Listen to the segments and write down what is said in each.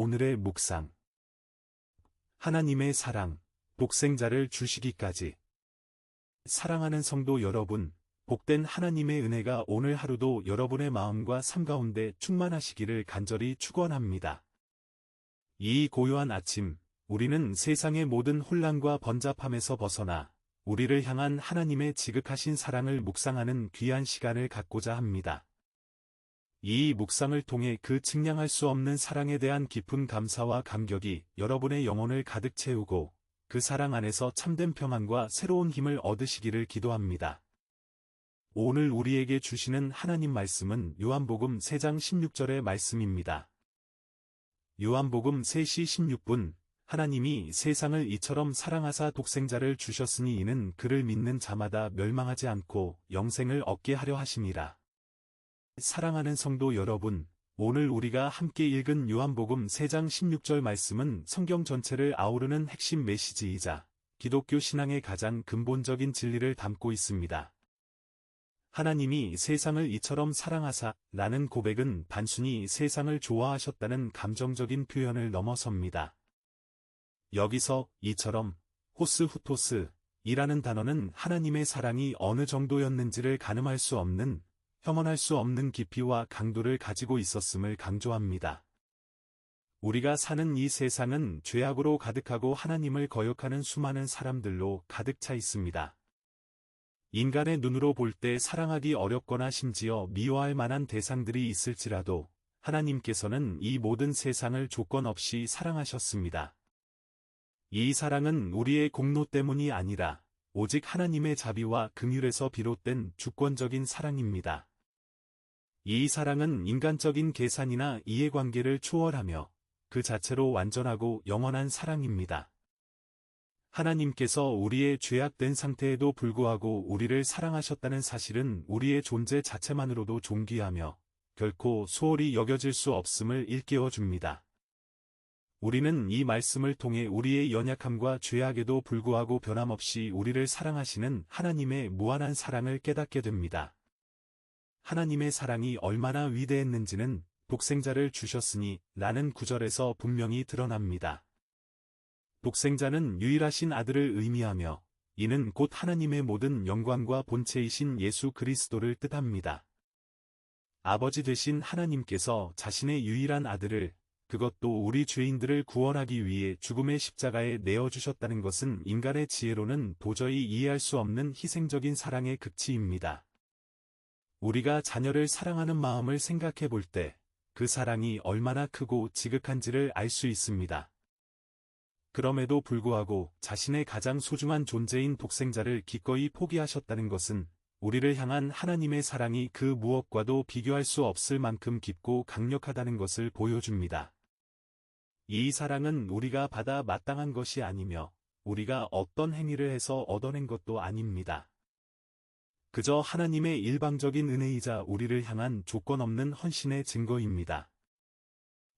오늘의 묵상. 하나님의 사랑, 독생자를 주시기까지. 사랑하는 성도 여러분, 복된 하나님의 은혜가 오늘 하루도 여러분의 마음과 삶 가운데 충만하시기를 간절히 축원합니다. 이 고요한 아침, 우리는 세상의 모든 혼란과 번잡함에서 벗어나 우리를 향한 하나님의 지극하신 사랑을 묵상하는 귀한 시간을 갖고자 합니다. 이 묵상을 통해 그 측량할 수 없는 사랑에 대한 깊은 감사와 감격이 여러분의 영혼을 가득 채우고 그 사랑 안에서 참된 평안과 새로운 힘을 얻으시기를 기도합니다. 오늘 우리에게 주시는 하나님 말씀은 요한복음 3장 16절의 말씀입니다. 요한복음 3시 16분, 하나님이 세상을 이처럼 사랑하사 독생자를 주셨으니 이는 그를 믿는 자마다 멸망하지 않고 영생을 얻게 하려 하심이라. 사랑하는 성도 여러분, 오늘 우리가 함께 읽은 요한복음 3장 16절 말씀은 성경 전체를 아우르는 핵심 메시지이자 기독교 신앙의 가장 근본적인 진리를 담고 있습니다. 하나님이 세상을 이처럼 사랑하사 라는 고백은 단순히 세상을 좋아하셨다는 감정적인 표현을 넘어섭니다. 여기서 이처럼 호스 이라는 단어는 하나님의 사랑이 어느 정도였는지를 가늠할 수 없는 형언할 수 없는 깊이와 강도를 가지고 있었음을 강조합니다. 우리가 사는 이 세상은 죄악으로 가득하고 하나님을 거역하는 수많은 사람들로 가득 차 있습니다. 인간의 눈으로 볼 때 사랑하기 어렵거나 심지어 미워할 만한 대상들이 있을지라도 하나님께서는 이 모든 세상을 조건 없이 사랑하셨습니다. 이 사랑은 우리의 공로 때문이 아니라 오직 하나님의 자비와 긍휼에서 비롯된 주권적인 사랑입니다. 이 사랑은 인간적인 계산이나 이해관계를 초월하며 그 자체로 완전하고 영원한 사랑입니다. 하나님께서 우리의 죄악된 상태에도 불구하고 우리를 사랑하셨다는 사실은 우리의 존재 자체만으로도 존귀하며 결코 소홀히 여겨질 수 없음을 일깨워 줍니다. 우리는 이 말씀을 통해 우리의 연약함과 죄악에도 불구하고 변함없이 우리를 사랑하시는 하나님의 무한한 사랑을 깨닫게 됩니다. 하나님의 사랑이 얼마나 위대했는지는 독생자를 주셨으니 라는 구절에서 분명히 드러납니다. 독생자는 유일하신 아들을 의미하며 이는 곧 하나님의 모든 영광과 본체이신 예수 그리스도를 뜻합니다. 아버지 되신 하나님께서 자신의 유일한 아들을 그것도 우리 죄인들을 구원하기 위해 죽음의 십자가에 내어주셨다는 것은 인간의 지혜로는 도저히 이해할 수 없는 희생적인 사랑의 극치입니다. 우리가 자녀를 사랑하는 마음을 생각해 볼 때 그 사랑이 얼마나 크고 지극한지를 알 수 있습니다. 그럼에도 불구하고 자신의 가장 소중한 존재인 독생자를 기꺼이 포기하셨다는 것은 우리를 향한 하나님의 사랑이 그 무엇과도 비교할 수 없을 만큼 깊고 강력하다는 것을 보여줍니다. 이 사랑은 우리가 받아 마땅한 것이 아니며 우리가 어떤 행위를 해서 얻어낸 것도 아닙니다. 그저 하나님의 일방적인 은혜이자 우리를 향한 조건 없는 헌신의 증거입니다.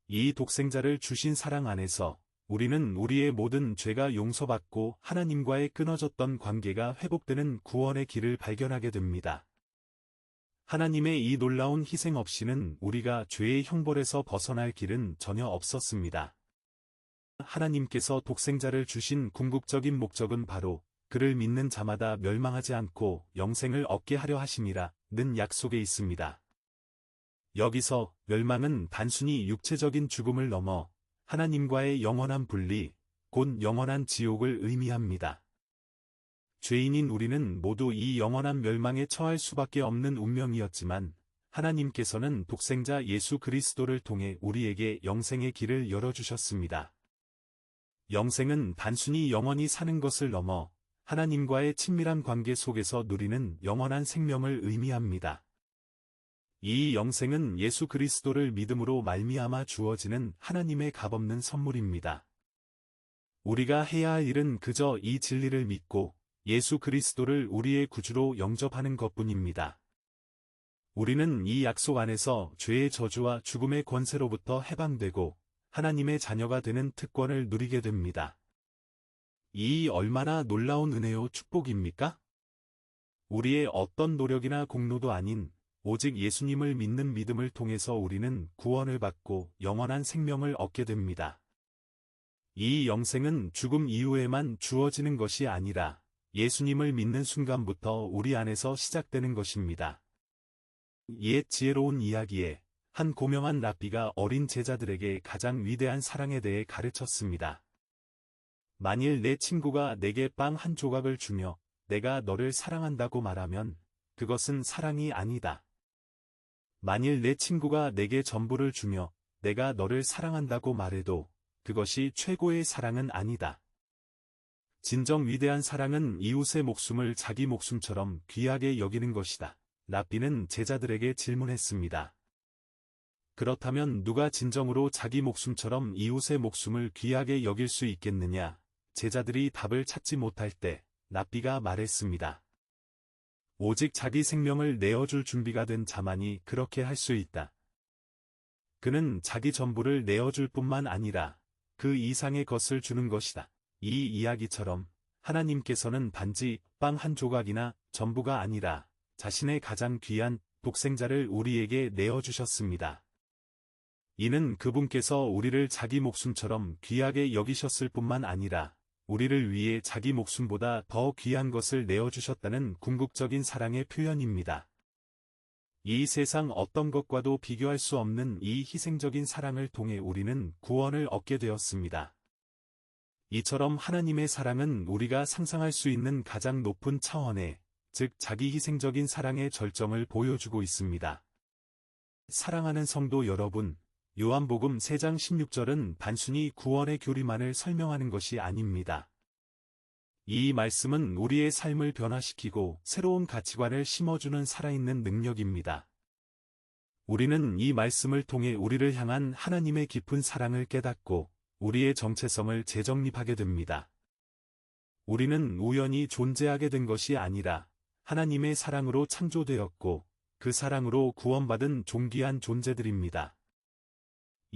이 독생자를 주신 사랑 안에서 우리는 우리의 모든 죄가 용서받고 하나님과의 끊어졌던 관계가 회복되는 구원의 길을 발견하게 됩니다. 하나님의 이 놀라운 희생 없이는 우리가 죄의 형벌에서 벗어날 길은 전혀 없었습니다. 하나님께서 독생자를 주신 궁극적인 목적은 바로 그를 믿는 자마다 멸망하지 않고 영생을 얻게 하려 하심이라 는 약속에 있습니다. 여기서 멸망은 단순히 육체적인 죽음을 넘어 하나님과의 영원한 분리, 곧 영원한 지옥을 의미합니다. 죄인인 우리는 모두 이 영원한 멸망에 처할 수밖에 없는 운명이었지만 하나님께서는 독생자 예수 그리스도를 통해 우리에게 영생의 길을 열어주셨습니다. 영생은 단순히 영원히 사는 것을 넘어 하나님과의 친밀한 관계 속에서 누리는 영원한 생명을 의미합니다. 이 영생은 예수 그리스도를 믿음으로 말미암아 주어지는 하나님의 값없는 선물입니다. 우리가 해야 할 일은 그저 이 진리를 믿고 예수 그리스도를 우리의 구주로 영접하는 것뿐입니다. 우리는 이 약속 안에서 죄의 저주와 죽음의 권세로부터 해방되고 하나님의 자녀가 되는 특권을 누리게 됩니다. 이 얼마나 놀라운 은혜요 축복입니까? 우리의 어떤 노력이나 공로도 아닌 오직 예수님을 믿는 믿음을 통해서 우리는 구원을 받고 영원한 생명을 얻게 됩니다. 이 영생은 죽음 이후에만 주어지는 것이 아니라 예수님을 믿는 순간부터 우리 안에서 시작되는 것입니다. 옛 지혜로운 이야기에 한 고명한 랍비가 어린 제자들에게 가장 위대한 사랑에 대해 가르쳤습니다. 만일 내 친구가 내게 빵 한 조각을 주며 내가 너를 사랑한다고 말하면 그것은 사랑이 아니다. 만일 내 친구가 내게 전부를 주며 내가 너를 사랑한다고 말해도 그것이 최고의 사랑은 아니다. 진정 위대한 사랑은 이웃의 목숨을 자기 목숨처럼 귀하게 여기는 것이다. 랍비는 제자들에게 질문했습니다. 그렇다면 누가 진정으로 자기 목숨처럼 이웃의 목숨을 귀하게 여길 수 있겠느냐? 제자들이 답을 찾지 못할 때 랍비가 말했습니다. 오직 자기 생명을 내어줄 준비가 된 자만이 그렇게 할 수 있다. 그는 자기 전부를 내어줄 뿐만 아니라 그 이상의 것을 주는 것이다. 이 이야기처럼 하나님께서는 단지 빵 한 조각이나 전부가 아니라 자신의 가장 귀한 독생자를 우리에게 내어주셨습니다. 이는 그분께서 우리를 자기 목숨처럼 귀하게 여기셨을 뿐만 아니라 우리를 위해 자기 목숨보다 더 귀한 것을 내어주셨다는 궁극적인 사랑의 표현입니다. 이 세상 어떤 것과도 비교할 수 없는 이 희생적인 사랑을 통해 우리는 구원을 얻게 되었습니다. 이처럼 하나님의 사랑은 우리가 상상할 수 있는 가장 높은 차원의, 즉 자기 희생적인 사랑의 절정을 보여주고 있습니다. 사랑하는 성도 여러분, 요한복음 3장 16절은 단순히 구원의 교리만을 설명하는 것이 아닙니다. 이 말씀은 우리의 삶을 변화시키고 새로운 가치관을 심어주는 살아있는 능력입니다. 우리는 이 말씀을 통해 우리를 향한 하나님의 깊은 사랑을 깨닫고 우리의 정체성을 재정립하게 됩니다. 우리는 우연히 존재하게 된 것이 아니라 하나님의 사랑으로 창조되었고 그 사랑으로 구원받은 존귀한 존재들입니다.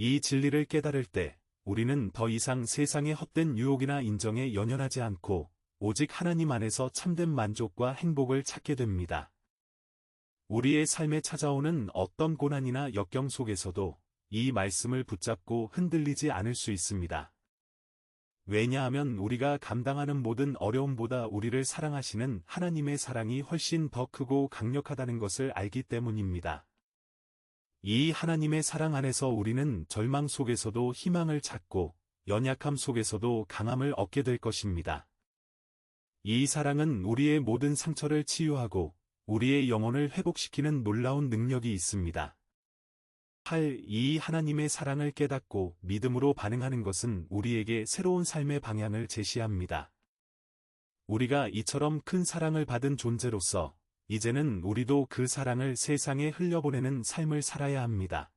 이 진리를 깨달을 때 우리는 더 이상 세상의 헛된 유혹이나 인정에 연연하지 않고 오직 하나님 안에서 참된 만족과 행복을 찾게 됩니다. 우리의 삶에 찾아오는 어떤 고난이나 역경 속에서도 이 말씀을 붙잡고 흔들리지 않을 수 있습니다. 왜냐하면 우리가 감당하는 모든 어려움보다 우리를 사랑하시는 하나님의 사랑이 훨씬 더 크고 강력하다는 것을 알기 때문입니다. 이 하나님의 사랑 안에서 우리는 절망 속에서도 희망을 찾고 연약함 속에서도 강함을 얻게 될 것입니다. 이 사랑은 우리의 모든 상처를 치유하고 우리의 영혼을 회복시키는 놀라운 능력이 있습니다. 이 하나님의 사랑을 깨닫고 믿음으로 반응하는 것은 우리에게 새로운 삶의 방향을 제시합니다. 우리가 이처럼 큰 사랑을 받은 존재로서 이제는 우리도 그 사랑을 세상에 흘려보내는 삶을 살아야 합니다.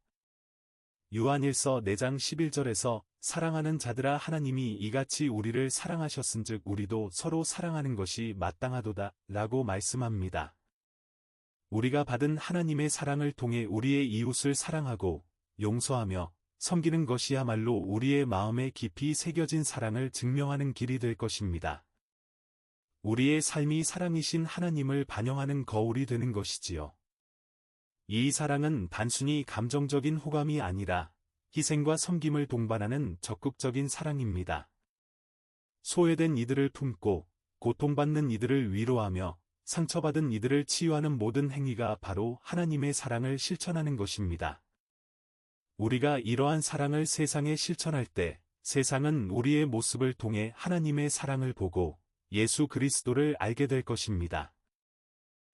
요한일서 4장 11절에서 사랑하는 자들아 하나님이 이같이 우리를 사랑하셨은즉 우리도 서로 사랑하는 것이 마땅하도다 라고 말씀합니다. 우리가 받은 하나님의 사랑을 통해 우리의 이웃을 사랑하고 용서하며 섬기는 것이야말로 우리의 마음에 깊이 새겨진 사랑을 증명하는 길이 될 것입니다. 우리의 삶이 사랑이신 하나님을 반영하는 거울이 되는 것이지요. 이 사랑은 단순히 감정적인 호감이 아니라 희생과 섬김을 동반하는 적극적인 사랑입니다. 소외된 이들을 품고 고통받는 이들을 위로하며 상처받은 이들을 치유하는 모든 행위가 바로 하나님의 사랑을 실천하는 것입니다. 우리가 이러한 사랑을 세상에 실천할 때 세상은 우리의 모습을 통해 하나님의 사랑을 보고 예수 그리스도를 알게 될 것입니다.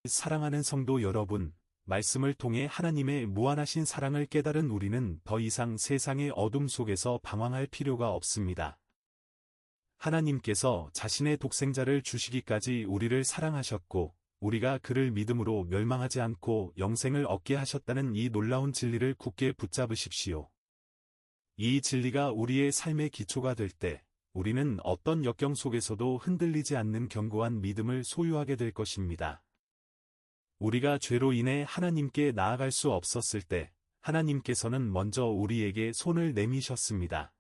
사랑하는 성도 여러분, 말씀을 통해 하나님의 무한하신 사랑을 깨달은 우리는 더 이상 세상의 어둠 속에서 방황할 필요가 없습니다. 하나님께서 자신의 독생자를 주시기까지 우리를 사랑하셨고, 우리가 그를 믿음으로 멸망하지 않고 영생을 얻게 하셨다는 이 놀라운 진리를 굳게 붙잡으십시오. 이 진리가 우리의 삶의 기초가 될 때, 우리는 어떤 역경 속에서도 흔들리지 않는 견고한 믿음을 소유하게 될 것입니다. 우리가 죄로 인해 하나님께 나아갈 수 없었을 때, 하나님께서는 먼저 우리에게 손을 내미셨습니다.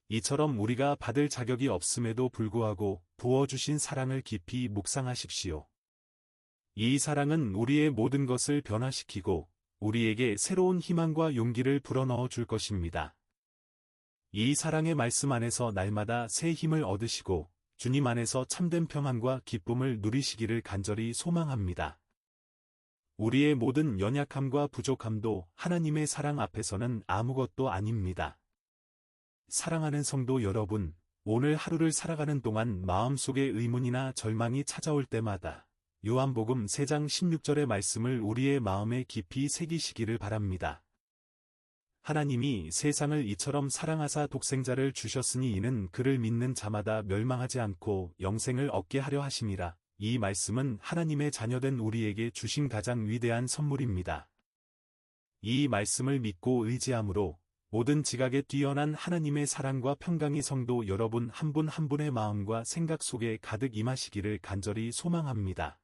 이처럼 우리가 받을 자격이 없음에도 불구하고 부어주신 사랑을 깊이 묵상하십시오. 이 사랑은 우리의 모든 것을 변화시키고 우리에게 새로운 희망과 용기를 불어넣어 줄 것입니다. 이 사랑의 말씀 안에서 날마다 새 힘을 얻으시고 주님 안에서 참된 평안과 기쁨을 누리시기를 간절히 소망합니다. 우리의 모든 연약함과 부족함도 하나님의 사랑 앞에서는 아무것도 아닙니다. 사랑하는 성도 여러분, 오늘 하루를 살아가는 동안 마음속에 의문이나 절망이 찾아올 때마다 요한복음 3장 16절의 말씀을 우리의 마음에 깊이 새기시기를 바랍니다. 하나님이 세상을 이처럼 사랑하사 독생자를 주셨으니 이는 그를 믿는 자마다 멸망하지 않고 영생을 얻게 하려 하심이라. 이 말씀은 하나님의 자녀된 우리에게 주신 가장 위대한 선물입니다. 이 말씀을 믿고 의지함으로 모든 지각에 뛰어난 하나님의 사랑과 평강이 성도 여러분 한 분 한 분의 마음과 생각 속에 가득 임하시기를 간절히 소망합니다.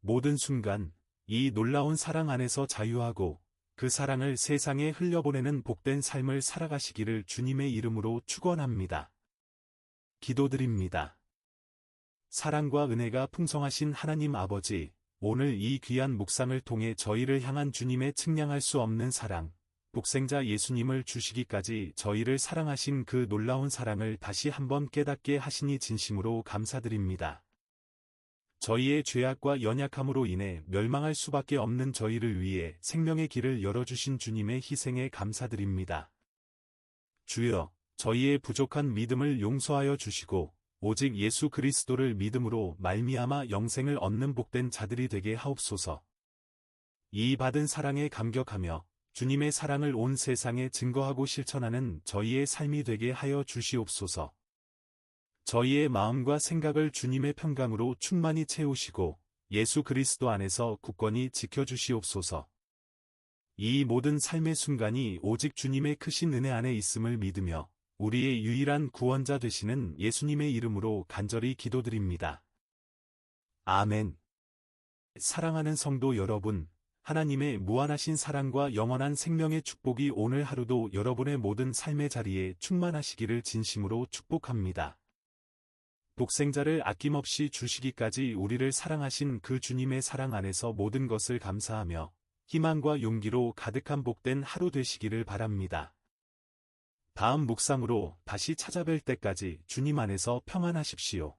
모든 순간, 이 놀라운 사랑 안에서 자유하고 그 사랑을 세상에 흘려보내는 복된 삶을 살아가시기를 주님의 이름으로 축원합니다. 기도드립니다. 사랑과 은혜가 풍성하신 하나님 아버지, 오늘 이 귀한 묵상을 통해 저희를 향한 주님의 측량할 수 없는 사랑, 독생자 예수님을 주시기까지 저희를 사랑하신 그 놀라운 사랑을 다시 한번 깨닫게 하시니 진심으로 감사드립니다. 저희의 죄악과 연약함으로 인해 멸망할 수밖에 없는 저희를 위해 생명의 길을 열어주신 주님의 희생에 감사드립니다. 주여, 저희의 부족한 믿음을 용서하여 주시고 오직 예수 그리스도를 믿음으로 말미암아 영생을 얻는 복된 자들이 되게 하옵소서. 이 받은 사랑에 감격하며 주님의 사랑을 온 세상에 증거하고 실천하는 저희의 삶이 되게 하여 주시옵소서. 저희의 마음과 생각을 주님의 평강으로 충만히 채우시고 예수 그리스도 안에서 굳건히 지켜주시옵소서. 이 모든 삶의 순간이 오직 주님의 크신 은혜 안에 있음을 믿으며 우리의 유일한 구원자 되시는 예수님의 이름으로 간절히 기도드립니다. 아멘. 사랑하는 성도 여러분, 하나님의 무한하신 사랑과 영원한 생명의 축복이 오늘 하루도 여러분의 모든 삶의 자리에 충만하시기를 진심으로 축복합니다. 독생자를 아낌없이 주시기까지 우리를 사랑하신 그 주님의 사랑 안에서 모든 것을 감사하며 희망과 용기로 가득한 복된 하루 되시기를 바랍니다. 다음 묵상으로 다시 찾아뵐 때까지 주님 안에서 평안하십시오.